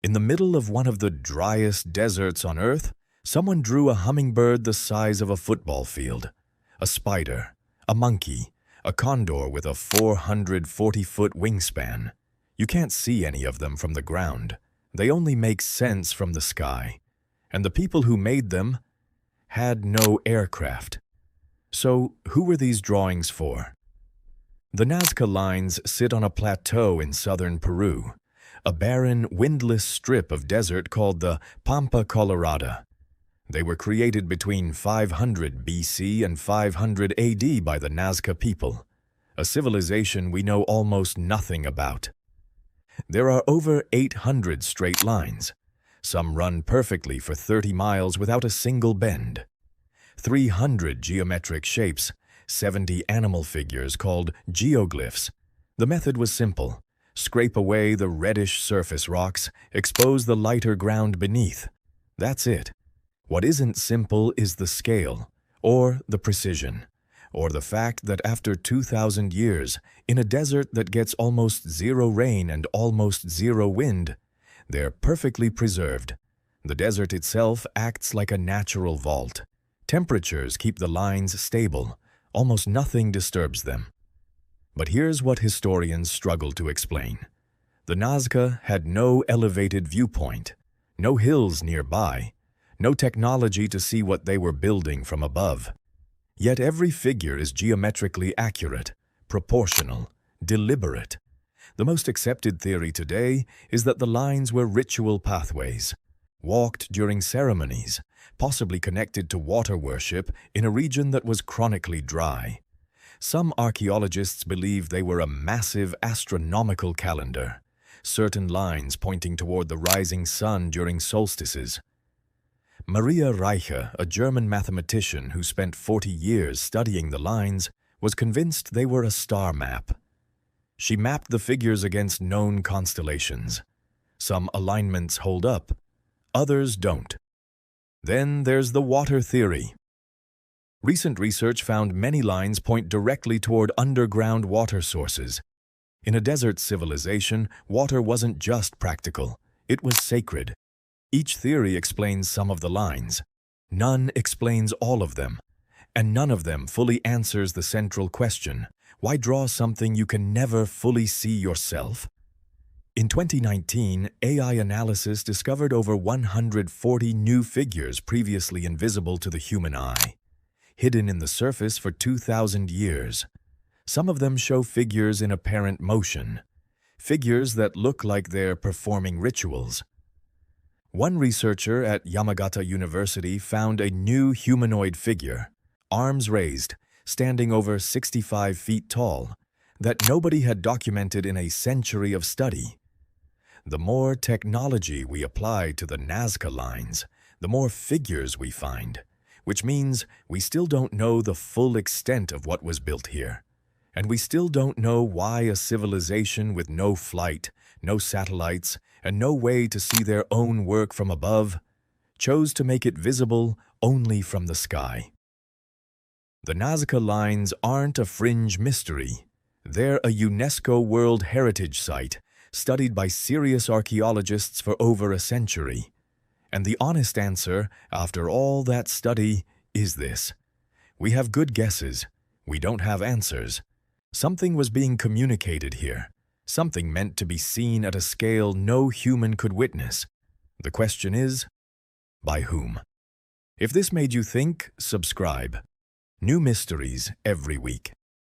In the middle of one of the driest deserts on Earth, someone drew a hummingbird the size of a football field, a spider, a monkey, a condor with a 440-foot wingspan. You can't see any of them from the ground. They only make sense from the sky. And the people who made them had no aircraft. So who were these drawings for? The Nazca Lines sit on a plateau in southern Peru, a barren, windless strip of desert called the Pampa, Colorada. They were created between 500 BC and 500 AD by the Nazca people, a civilization we know almost nothing about. There are over 800 straight lines. Some run perfectly for 30 miles without a single bend. 300 geometric shapes, 70 animal figures called geoglyphs. The method was simple. Scrape away the reddish surface rocks, expose the lighter ground beneath. That's it. What isn't simple is the scale, or the precision, or the fact that after 2,000 years, in a desert that gets almost zero rain and almost zero wind, they're perfectly preserved. The desert itself acts like a natural vault. Temperatures keep the lines stable. Almost nothing disturbs them. But here's what historians struggle to explain. The Nazca had no elevated viewpoint, no hills nearby, no technology to see what they were building from above. Yet every figure is geometrically accurate, proportional, deliberate. The most accepted theory today is that the lines were ritual pathways, walked during ceremonies, possibly connected to water worship in a region that was chronically dry. Some archaeologists believe they were a massive astronomical calendar, certain lines pointing toward the rising sun during solstices. Maria Reiche, a German mathematician who spent 40 years studying the lines, was convinced they were a star map. She mapped the figures against known constellations. Some alignments hold up, others don't. Then there's the water theory. Recent research found many lines point directly toward underground water sources. In a desert civilization, water wasn't just practical, it was sacred. Each theory explains some of the lines. None explains all of them. And none of them fully answers the central question: why draw something you can never fully see yourself? In 2019, AI analysis discovered over 140 new figures previously invisible to the human eye, hidden in the surface for 2,000 years. Some of them show figures in apparent motion, figures that look like they're performing rituals. One researcher at Yamagata University found a new humanoid figure, arms raised, standing over 65 feet tall, that nobody had documented in a century of study. The more technology we apply to the Nazca Lines, the more figures we find, which means we still don't know the full extent of what was built here. And we still don't know why a civilization with no flight, no satellites, and no way to see their own work from above chose to make it visible only from the sky. The Nazca Lines aren't a fringe mystery. They're a UNESCO World Heritage Site studied by serious archaeologists for over a century. And the honest answer, after all that study, is this: we have good guesses. We don't have answers. Something was being communicated here, something meant to be seen at a scale no human could witness. The question is, by whom? If this made you think, subscribe. New mysteries every week.